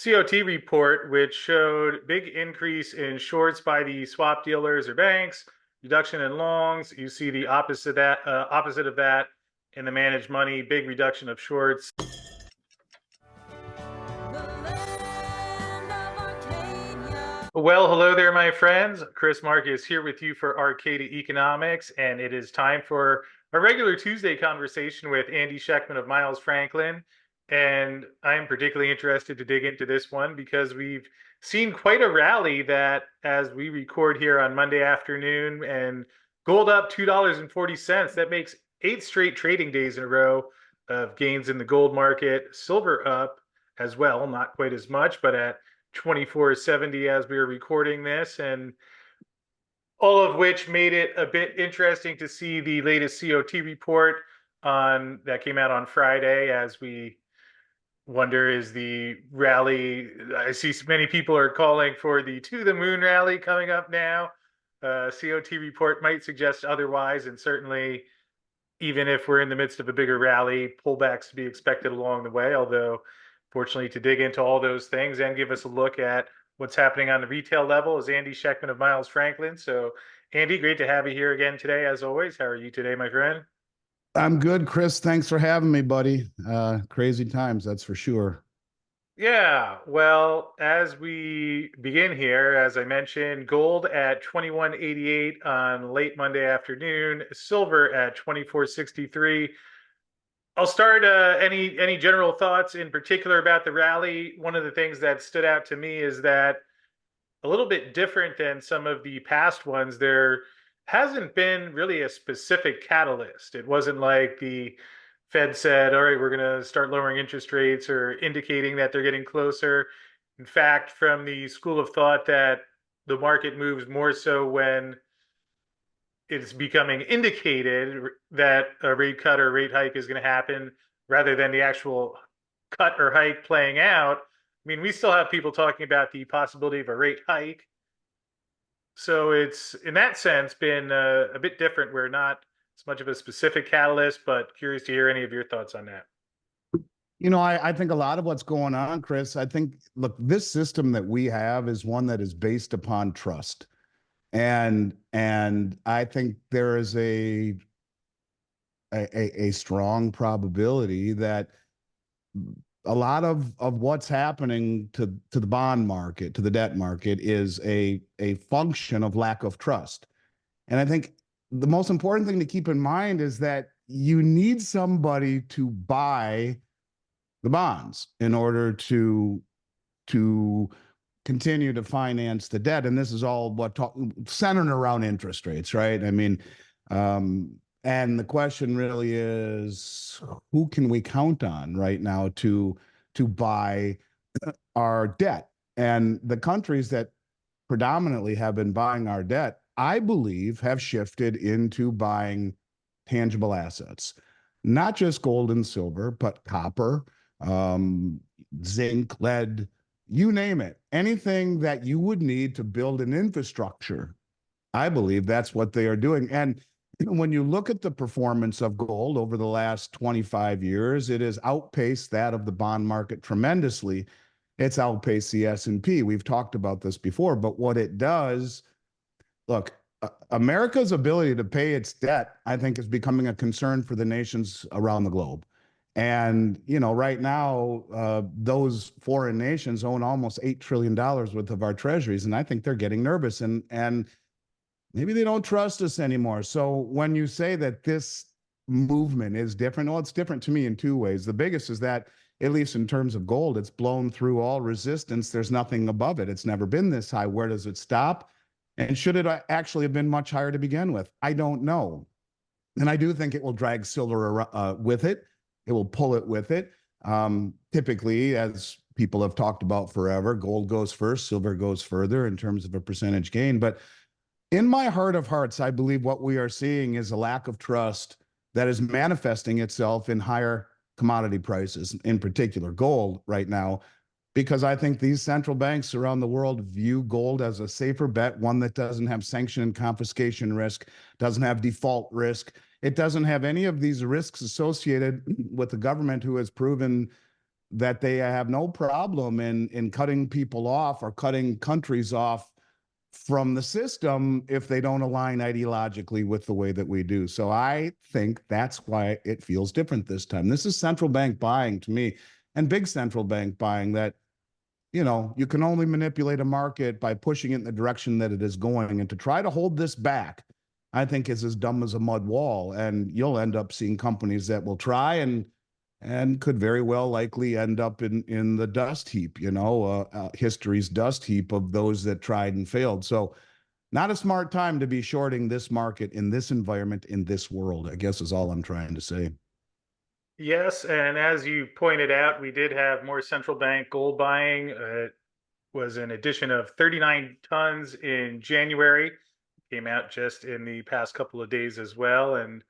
COT report, which showed big increase in shorts by the swap dealers or banks, reduction in longs. You see the opposite of that in the managed money, big reduction of shorts. Well, hello there, my friends. Chris Marcus here with you for Arcadia Economics, and it is time for a regular Tuesday conversation with Andy Schectman of Miles Franklin. And I'm particularly interested to dig into this one because we've seen quite a rally that as we record here on Monday afternoon, and gold up $2.40. That makes 8 straight trading days in a row of gains in the gold market. Silver up as well, not quite as much, but at 24.70 as we were recording this, and all of which made it a bit interesting to see the latest COT report on that came out on Friday. As we wonder, is the rally? I see many people are calling for the to the moon rally coming up now. COT report might suggest otherwise, and certainly, even if we're in the midst of a bigger rally, pullbacks to be expected along the way. Although, fortunately, to dig into all those things and give us a look at what's happening on the retail level is Andy Schectman of Miles Franklin. So, Andy, great to have you here again today, as always. How are you today, my friend? I'm good, Chris. Thanks for having me, buddy. Crazy times, that's for sure. Yeah, well, as we begin here, as I mentioned, gold at 21.88 on late Monday afternoon, silver at 24.63. I'll start. Any general thoughts in particular about the rally? One of the things that stood out to me is that a little bit different than some of the past ones, there hasn't been really a specific catalyst. It wasn't like the Fed said, all right, we're going to start lowering interest rates or indicating that they're getting closer. In fact, from the school of thought that the market moves more so when it's becoming indicated that a rate cut or rate hike is going to happen rather than the actual cut or hike playing out. I mean, we still have people talking about the possibility of a rate hike. So it's in that sense been a bit different. We're not as much of a specific catalyst, but curious to hear any of your thoughts on that. I think a lot of what's going on, Chris, I think, look, this system that we have is one that is based upon trust. And I think there is a strong probability that a lot of what's happening to the bond market, to the debt market, is a function of lack of trust. And I think the most important thing to keep in mind is that you need somebody to buy the bonds in order to continue to finance the debt. And this is all centered around interest rates, right? I mean, and the question really is, who can we count on right now to buy our debt? And the countries that predominantly have been buying our debt, I believe, have shifted into buying tangible assets, not just gold and silver, but copper, zinc, lead, you name it. Anything that you would need to build an infrastructure, I believe that's what they are doing. And when you look at the performance of gold over the last 25 years, it has outpaced that of the bond market tremendously. It's outpaced the S&P. We've talked about this before, but what it does, look, America's ability to pay its debt, I think, is becoming a concern for the nations around the globe. And, right now, those foreign nations own almost $8 trillion worth of our treasuries. And I think they're getting nervous and maybe they don't trust us anymore. So when you say that this movement is different, well, it's different to me in two ways. The biggest is that, at least in terms of gold, it's blown through all resistance. There's nothing above it. It's never been this high. Where does it stop? And should it actually have been much higher to begin with? I don't know. And I do think it will drag silver with it. It will pull it with it. Typically, as people have talked about forever, gold goes first, silver goes further in terms of a percentage gain. But in my heart of hearts, I believe what we are seeing is a lack of trust that is manifesting itself in higher commodity prices, in particular gold right now, because I think these central banks around the world view gold as a safer bet, one that doesn't have sanction and confiscation risk, doesn't have default risk. It doesn't have any of these risks associated with the government who has proven that they have no problem in cutting people off or cutting countries off from the system if they don't align ideologically with the way that we do. So I think that's why it feels different this time. This is central bank buying to me, and big central bank buying that, you can only manipulate a market by pushing it in the direction that it is going. And to try to hold this back, I think is as dumb as a mud wall. And you'll end up seeing companies that will try and could very well likely end up in the dust heap, history's dust heap of those that tried and failed. So not a smart time to be shorting this market in this environment, in this world, I guess is all I'm trying to say. Yes, and as you pointed out, we did have more central bank gold buying. It was an addition of 39 tons in January. Came out just in the past couple of days as well. And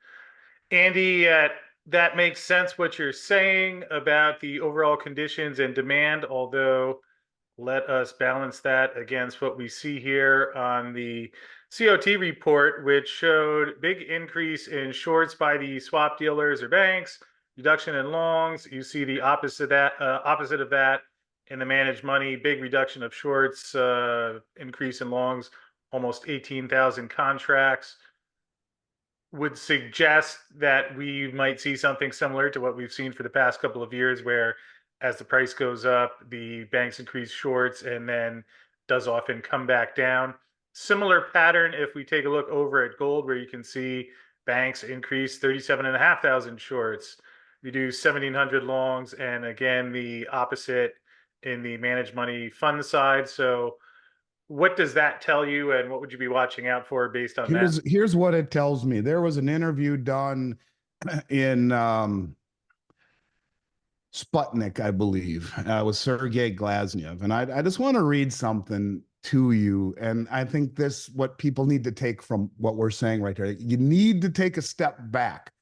Andy, that makes sense what you're saying about the overall conditions and demand, although let us balance that against what we see here on the COT report, which showed big increase in shorts by the swap dealers or banks, reduction in longs. You see the opposite of that in the managed money, big reduction of shorts, increase in longs, almost 18,000 contracts. Would suggest that we might see something similar to what we've seen for the past couple of years, where as the price goes up, the banks increase shorts and then does often come back down. Similar pattern if we take a look over at gold, where you can see banks increase 37,500 shorts, reduce 1,700 longs, and again, the opposite in the managed money fund side. So what does that tell you, and what would you be watching out for based on that? Here's what it tells me. There was an interview done in Sputnik, I believe, with Sergei Glaznev. And I just want to read something to you. And I think this, what people need to take from what we're saying right here. You need to take a step back,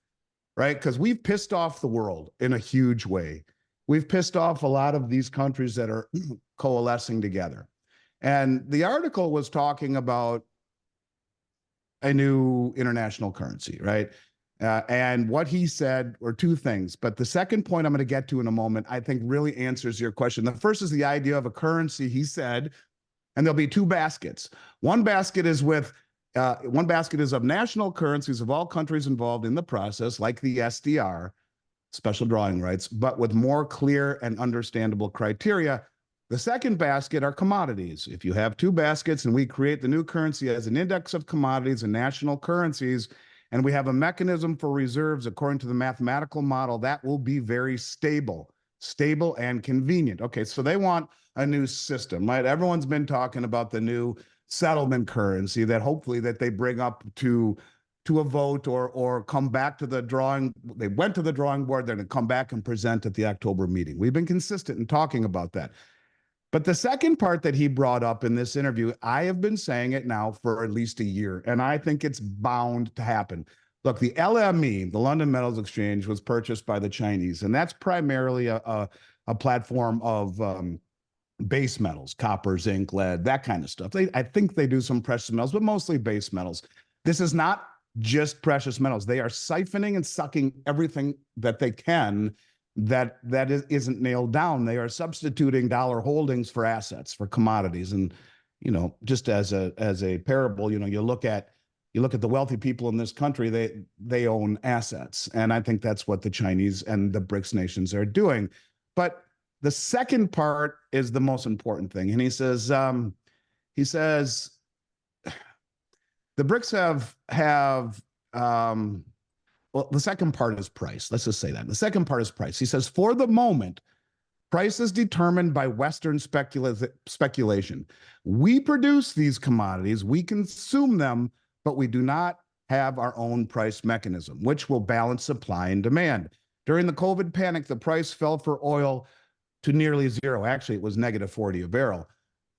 right? Because we've pissed off the world in a huge way. We've pissed off a lot of these countries that are coalescing together. And the article was talking about a new international currency, right? And what he said were two things. But the second point I'm going to get to in a moment, I think really answers your question. The first is the idea of a currency, he said, and there'll be two baskets. One basket is of national currencies of all countries involved in the process, like the SDR, special drawing rights, but with more clear and understandable criteria. The second basket are commodities. If you have two baskets and we create the new currency as an index of commodities and national currencies, and we have a mechanism for reserves according to the mathematical model, that will be very stable and convenient. Okay, so they want a new system, right? Everyone's been talking about the new settlement currency that hopefully that they bring up to a vote or come back to the drawing. They went to the drawing board, they're going to come back and present at the October meeting. We've been consistent in talking about that. But the second part that he brought up in this interview, I have been saying it now for at least a year, and I think it's bound to happen. Look, the LME, the London Metals Exchange, was purchased by the Chinese, and that's primarily a platform of base metals, copper, zinc, lead, that kind of stuff. I think they do some precious metals, but mostly base metals. This is not just precious metals. They are siphoning and sucking everything that they can that isn't nailed down. They are substituting dollar holdings for assets, for commodities. And, just as a parable, you look at the wealthy people in this country, they own assets. And I think that's what the Chinese and the BRICS nations are doing. But the second part is the most important thing. And he says, the BRICS have well, the second part is price. Let's just say that. The second part is price. He says, for the moment, price is determined by Western speculation. We produce these commodities, we consume them, but we do not have our own price mechanism, which will balance supply and demand. During the COVID panic, the price fell for oil to nearly zero. Actually, it was negative 40 a barrel.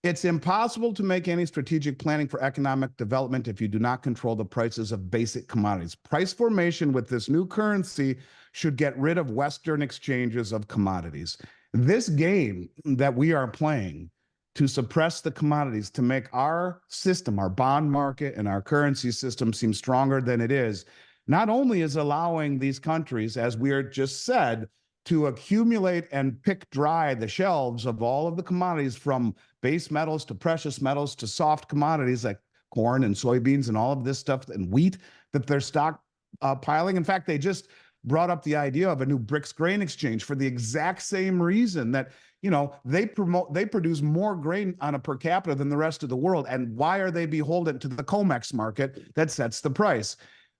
It's impossible to make any strategic planning for economic development if you do not control the prices of basic commodities. Price formation with this new currency should get rid of Western exchanges of commodities. This game that we are playing to suppress the commodities, to make our system, our bond market and our currency system seem stronger than it is, not only is allowing these countries, as we are just said, to accumulate and pick dry the shelves of all of the commodities, from base metals to precious metals to soft commodities like corn and soybeans and all of this stuff and wheat that they're stockpiling. In fact, they just brought up the idea of a new BRICS grain exchange for the exact same reason that, they produce more grain on a per capita than the rest of the world. And why are they beholden to the COMEX market that sets the price?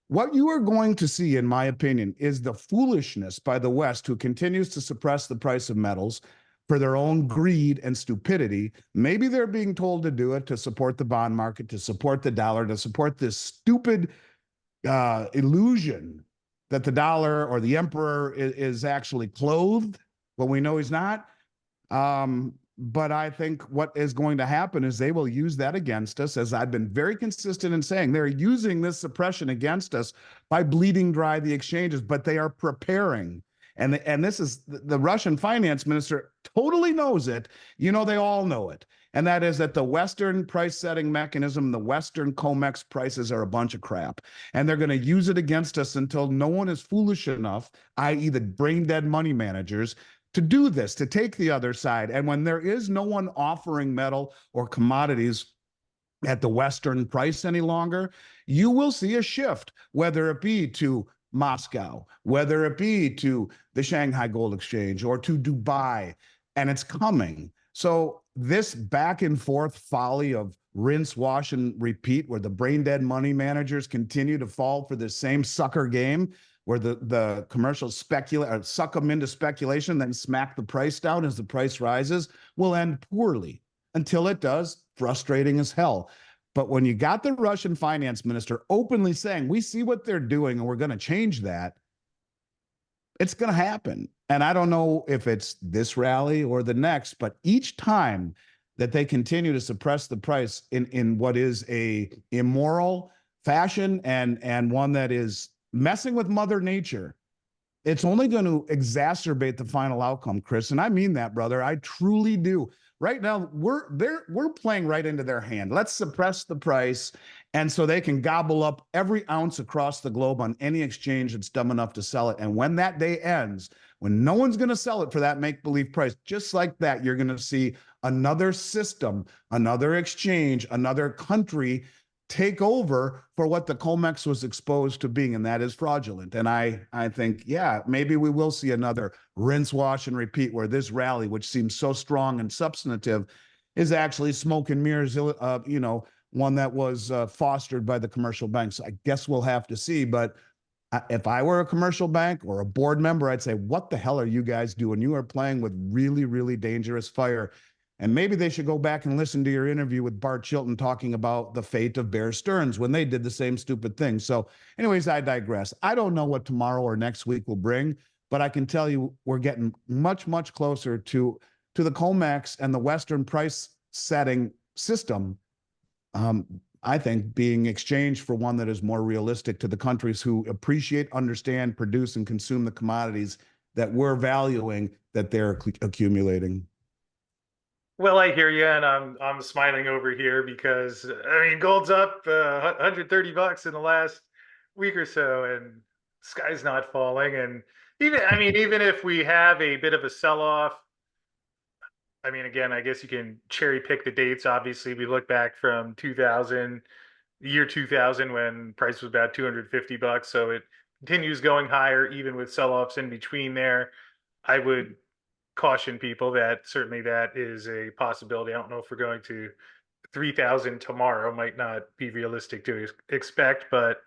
What you are going to see, in my opinion, is the foolishness by the West, who continues to suppress the price of metals for their own greed and stupidity. Maybe they're being told to do it to support the bond market, to support the dollar, to support this stupid illusion that the dollar or the emperor is actually clothed when we know he's not. But I think what is going to happen is they will use that against us, as I've been very consistent in saying. They're using this suppression against us by bleeding dry the exchanges, but they are preparing. And this is the Russian finance minister totally knows it. They all know it. And that is that the Western price setting mechanism, the Western COMEX prices, are a bunch of crap. And they're going to use it against us until no one is foolish enough, i.e. the brain dead money managers, to do this, to take the other side. And when there is no one offering metal or commodities at the Western price any longer, you will see a shift, whether it be to Moscow, whether it be to the Shanghai Gold Exchange or to Dubai, and it's coming. So this back and forth folly of rinse, wash, and repeat, where the brain dead money managers continue to fall for the same sucker game, where the commercial suck them into speculation, then smack the price down as the price rises, will end poorly. Until it does, frustrating as hell. But when you got the Russian finance minister openly saying, we see what they're doing and we're going to change that, it's going to happen. And I don't know if it's this rally or the next, but each time that they continue to suppress the price in what is a immoral fashion and one that is messing with Mother Nature, it's only going to exacerbate the final outcome, Chris. And I mean that, brother. I truly do. Right now, we're playing right into their hand. Let's suppress the price, and so they can gobble up every ounce across the globe on any exchange that's dumb enough to sell it. And when that day ends, when no one's going to sell it for that make-believe price, just like that, you're going to see another system, another exchange, another country take over for what the COMEX was exposed to being, and that is fraudulent. And I think, yeah, maybe we will see another rinse, wash, and repeat, where this rally, which seems so strong and substantive, is actually smoke and mirrors, one that was fostered by the commercial banks. I guess we'll have to see. But if I were a commercial bank or a board member, I'd say, what the hell are you guys doing? You are playing with really, really dangerous fire. And maybe they should go back and listen to your interview with Bart Chilton talking about the fate of Bear Stearns when they did the same stupid thing. So anyways, I digress. I don't know what tomorrow or next week will bring, but I can tell you we're getting much, much closer to the COMEX and the Western price setting system, I think, being exchanged for one that is more realistic to the countries who appreciate, understand, produce, and consume the commodities that we're valuing, that they're accumulating. Well, I hear you, and I'm smiling over here because I mean, gold's up $130 in the last week or so, and sky's not falling. And even if we have a bit of a sell-off, I mean, again, I guess you can cherry pick the dates. Obviously, we look back from 2000, the year 2000, when price was about $250, so it continues going higher, even with sell-offs in between there. I would caution people that certainly that is a possibility. I don't know if we're going to 3,000 tomorrow, might not be realistic to expect. But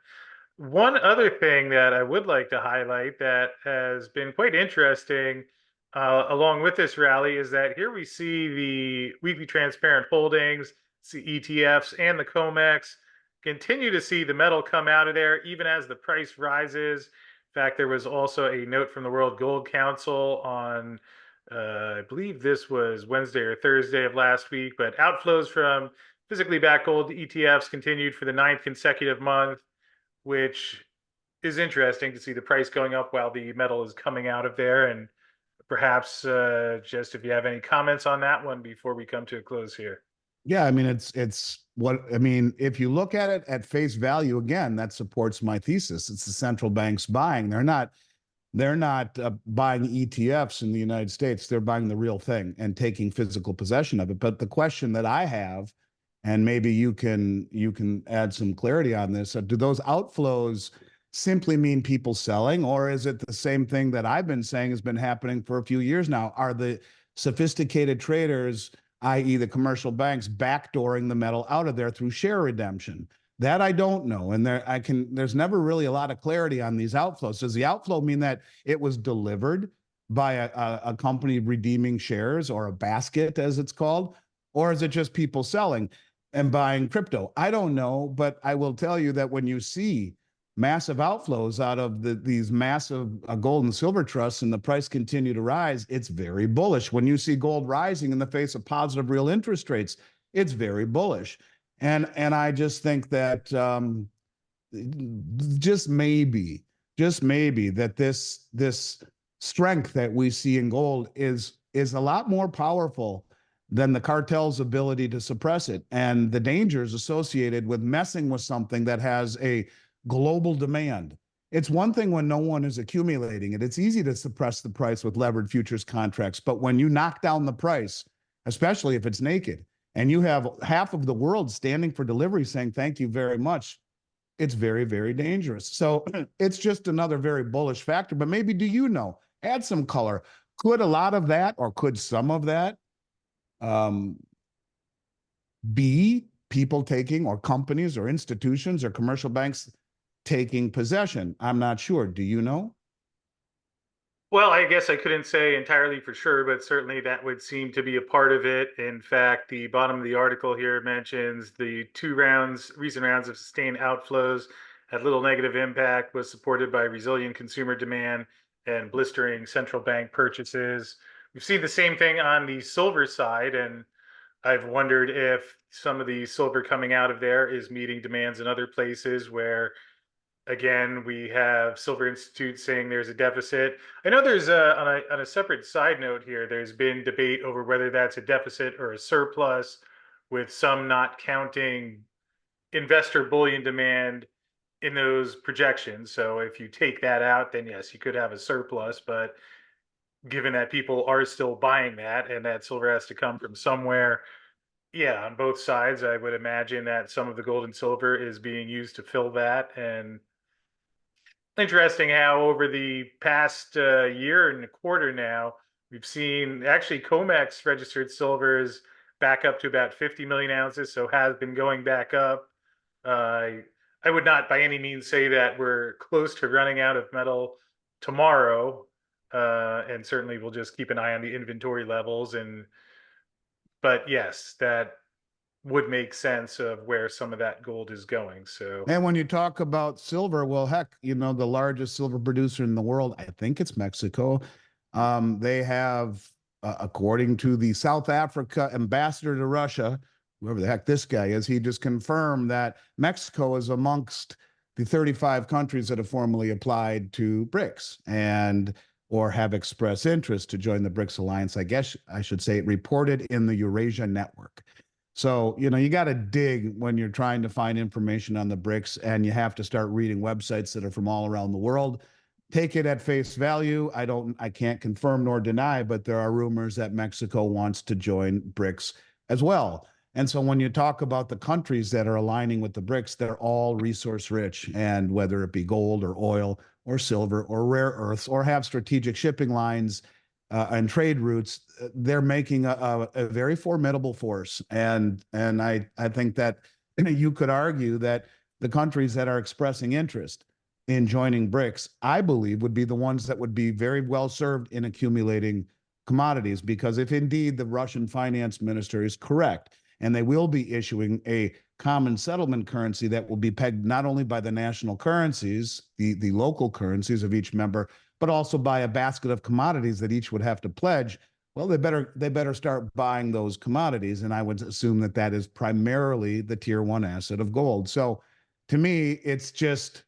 one other thing that I would like to highlight that has been quite interesting along with this rally is that here we see the weekly transparent holdings, the ETFs, and the COMEX continue to see the metal come out of there even as the price rises. In fact, there was also a note from the World Gold Council on I believe this was Wednesday or Thursday of last week, but outflows from physically backed gold ETFs continued for the ninth consecutive month, which is interesting to see the price going up while the metal is coming out of there. And perhaps just if you have any comments on that one before we come to a close here. Yeah, I mean, if you look at it at face value, again, that supports my thesis. It's the central banks buying. They're not They're not buying ETFs in the United States. They're buying the real thing and taking physical possession of it. But the question that I have, and maybe you can add some clarity on this, do those outflows simply mean people selling, or is it the same thing that I've been saying has been happening for a few years now? Are the sophisticated traders, i.e., the commercial banks, backdooring the metal out of there through share redemption? That I don't know. And there's never really a lot of clarity on these outflows. Does the outflow mean that it was delivered by a company redeeming shares, or a basket, as it's called? Or is it just people selling and buying crypto? I don't know, but I will tell you that when you see massive outflows out of these massive gold and silver trusts and the price continue to rise, it's very bullish. When you see gold rising in the face of positive real interest rates, it's very bullish. And I just think that just maybe, that this strength that we see in gold is a lot more powerful than the cartel's ability to suppress it, and the dangers associated with messing with something that has a global demand. It's one thing when no one is accumulating it. It's easy to suppress the price with levered futures contracts, but when you knock down the price, especially if it's naked, and you have half of the world standing for delivery saying, thank you very much, it's very, very dangerous. So it's just another very bullish factor. But maybe, do you know, add some color. Could a lot of that, or could some of that um, be people taking, or companies or institutions or commercial banks taking possession? I'm not sure. Do you know? Well, I guess I couldn't say entirely for sure, but certainly that would seem to be a part of it. In fact, the bottom of the article here mentions the recent rounds of sustained outflows had little negative impact, was supported by resilient consumer demand and blistering central bank purchases. We've seen the same thing on the silver side, and I've wondered if some of the silver coming out of there is meeting demands in other places where, again, we have Silver Institute saying there's a deficit. I know there's on a separate side note here, there's been debate over whether that's a deficit or a surplus, with some not counting investor bullion demand in those projections. So if you take that out, then yes, you could have a surplus. But given that people are still buying that and that silver has to come from somewhere, yeah, on both sides, I would imagine that some of the gold and silver is being used to fill that. And interesting how over the past year and a quarter now, we've seen actually COMEX registered silver is back up to about 50 million ounces, so has been going back up. Uh, I would not by any means say that we're close to running out of metal tomorrow, and certainly we'll just keep an eye on the inventory levels. And but yes, that would make sense of where some of that gold is going. So And when you talk about silver, well, heck, the largest silver producer in the world, I think it's Mexico. They have, according to the South Africa ambassador to Russia, whoever the heck this guy is, he just confirmed that Mexico is amongst the 35 countries that have formally applied to BRICS, and or have expressed interest to join the BRICS alliance. I guess I should say it reported in the Eurasia Network. So, you got to dig when you're trying to find information on the BRICS, and you have to start reading websites that are from all around the world. Take it at face value. I can't confirm nor deny, but there are rumors that Mexico wants to join BRICS as well. And so when you talk about the countries that are aligning with the BRICS, they're all resource rich, and whether it be gold or oil or silver or rare earths, or have strategic shipping lines and trade routes, they're making a very formidable force. And I think that you could argue that the countries that are expressing interest in joining BRICS, I believe, would be the ones that would be very well served in accumulating commodities. Because if indeed the Russian finance minister is correct, and they will be issuing a common settlement currency that will be pegged not only by the national currencies, the local currencies of each member, but also by a basket of commodities that each would have to pledge, well, they better start buying those commodities. And I would assume that that is primarily the tier one asset of gold. So to me, it's just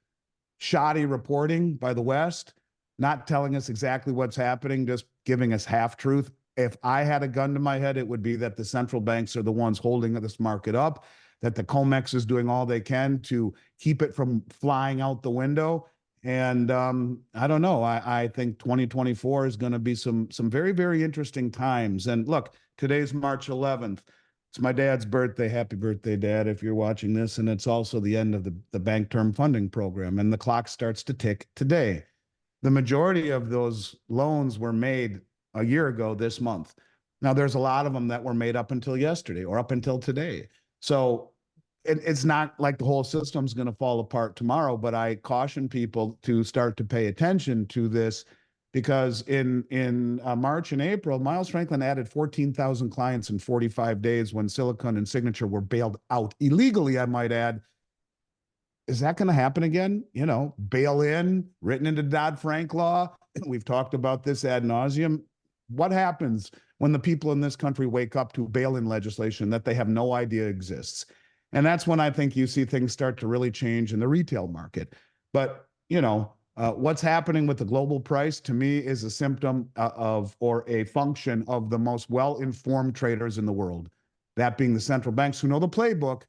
shoddy reporting by the West, not telling us exactly what's happening, just giving us half truth. If I had a gun to my head, it would be that the central banks are the ones holding this market up, that the COMEX is doing all they can to keep it from flying out the window. And I don't know. I think 2024 is going to be some very, very interesting times. And look, today's March 11th. It's my dad's birthday. Happy birthday, Dad, if you're watching this. And it's also the end of the bank term funding program. And the clock starts to tick today. The majority of those loans were made a year ago this month. Now, there's a lot of them that were made up until yesterday or up until today. So it's not like the whole system's going to fall apart tomorrow, but I caution people to start to pay attention to this because in March and April, Miles Franklin added 14,000 clients in 45 days when Silicon and Signature were bailed out illegally, I might add. Is that going to happen again? You know, bail in, written into Dodd-Frank law. We've talked about this ad nauseum. What happens when the people in this country wake up to bail-in legislation that they have no idea exists? And that's when I think you see things start to really change in the retail market. But, what's happening with the global price to me is a symptom of or a function of the most well-informed traders in the world. That being the central banks who know the playbook.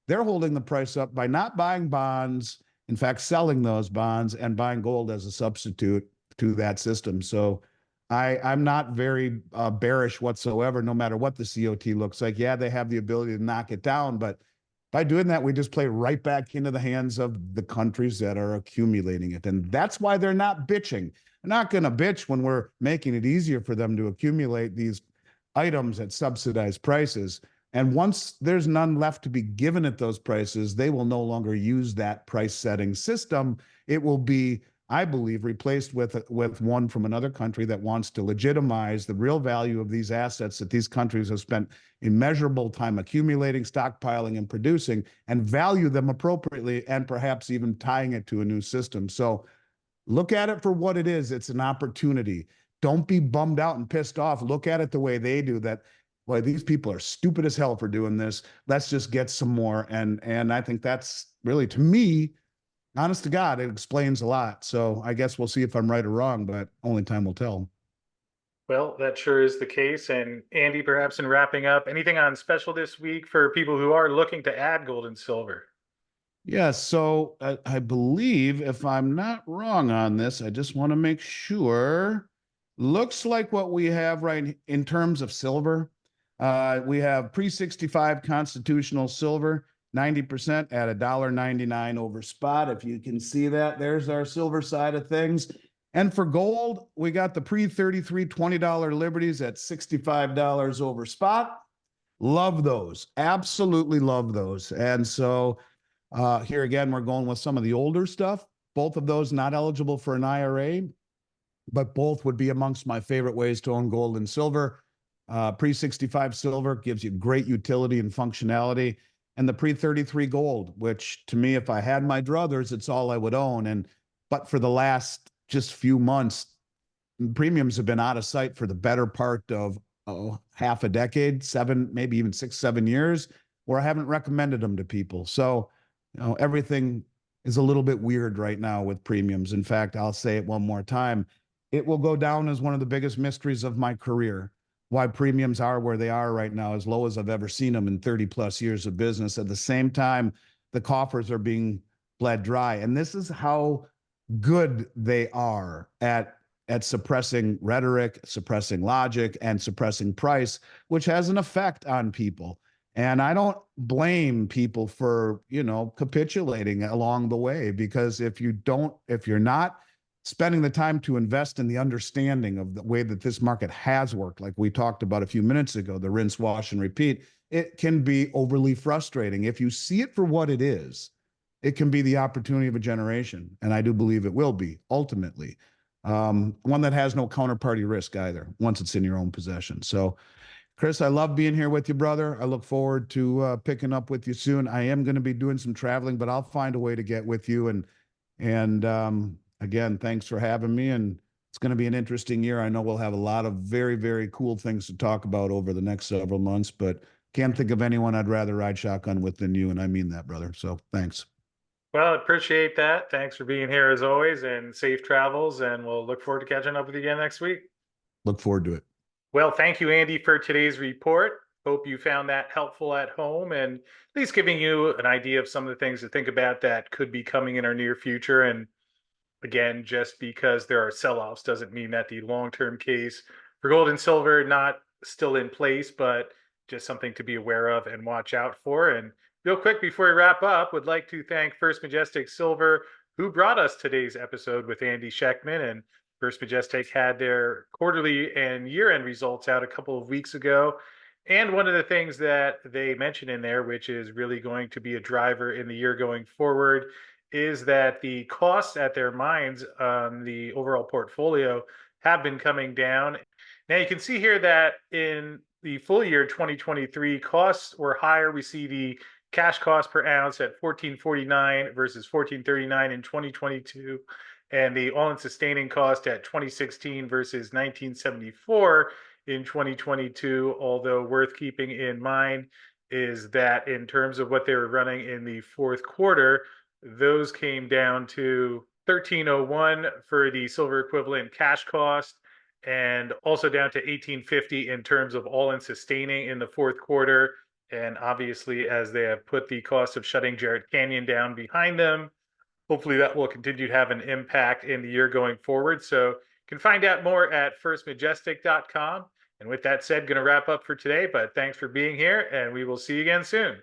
They're holding the price up by not buying bonds, in fact, selling those bonds and buying gold as a substitute to that system. So I'm not very bearish whatsoever, no matter what the COT looks like. Yeah, they have the ability to knock it down, but by doing that, we just play right back into the hands of the countries that are accumulating it. And that's why they're not bitching. They're not going to bitch when we're making it easier for them to accumulate these items at subsidized prices. And once there's none left to be given at those prices, they will no longer use that price setting system. It will be, I believe, replaced with one from another country that wants to legitimize the real value of these assets that these countries have spent immeasurable time accumulating, stockpiling, and producing, and value them appropriately, and perhaps even tying it to a new system. So look at it for what it is. It's an opportunity. Don't be bummed out and pissed off. Look at it the way they do, that boy, these people are stupid as hell for doing this. Let's just get some more. And I think that's really, to me, honest to God, it explains a lot. So I guess we'll see if I'm right or wrong, but only time will tell. Well, that sure is the case. And Andy, perhaps in wrapping up, anything on special this week for people who are looking to add gold and silver? Yes. So I believe, if I'm not wrong on this, I just want to make sure. Looks like what we have right in terms of silver. We have pre-65 constitutional silver, 90% at $1.99 over spot. If you can see that, there's our silver side of things. And for gold, we got the pre-33 $20 liberties at $65 over spot. Love those. Absolutely love those. And so here again, we're going with some of the older stuff. Both of those not eligible for an IRA, but both would be amongst my favorite ways to own gold and silver. Pre-65 silver gives you great utility and functionality. And the pre-33 gold, which to me, if I had my druthers, it's all I would own. But for the last just few months, premiums have been out of sight for the better part of half a decade, maybe even 6, 7 years, where I haven't recommended them to people. So, everything is a little bit weird right now with premiums. In fact, I'll say it one more time. It will go down as one of the biggest mysteries of my career. Why premiums are where they are right now, as low as I've ever seen them in 30 plus years of business. At the same time, the coffers are being bled dry. And this is how good they are at suppressing rhetoric, suppressing logic, and suppressing price, which has an effect on people. And I don't blame people for, capitulating along the way, because if you're not spending the time to invest in the understanding of the way that this market has worked, like we talked about a few minutes ago, the rinse, wash, and repeat, it can be overly frustrating. If you see it for what it is, it can be the opportunity of a generation. And I do believe it will be ultimately one that has no counterparty risk either, once it's in your own possession. So, Chris, I love being here with you, brother. I look forward to picking up with you soon. I am going to be doing some traveling, but I'll find a way to get with you. And again, thanks for having me. And it's going to be an interesting year. I know we'll have a lot of very, very cool things to talk about over the next several months, but can't think of anyone I'd rather ride shotgun with than you. And I mean that, brother. So thanks. Well, I appreciate that. Thanks for being here as always, and safe travels. And we'll look forward to catching up with you again next week. Look forward to it. Well, thank you, Andy, for today's report. Hope you found that helpful at home, and at least giving you an idea of some of the things to think about that could be coming in our near future. And Again, just because there are sell-offs doesn't mean that the long-term case for gold and silver not still in place, but just something to be aware of and watch out for. And real quick before we wrap up, would like to thank First Majestic Silver, who brought us today's episode with Andy Schectman. And First Majestic had their quarterly and year-end results out a couple of weeks ago. And one of the things that they mentioned in there, which is really going to be a driver in the year going forward, is that the costs at their mines on the overall portfolio have been coming down. Now you can see here that in the full year 2023, costs were higher. We see the cash cost per ounce at 1449 versus 1439 in 2022, and the all-in sustaining cost at 2016 versus 1974 in 2022. Although worth keeping in mind is that in terms of what they were running in the fourth quarter, those came down to 1301 for the silver equivalent cash cost, and also down to 1850 in terms of all in sustaining in the fourth quarter. And obviously, as they have put the cost of shutting Jarrett Canyon down behind them, hopefully that will continue to have an impact in the year going forward. So you can find out more at firstmajestic.com. And with that said, going to wrap up for today, but thanks for being here, and we will see you again soon.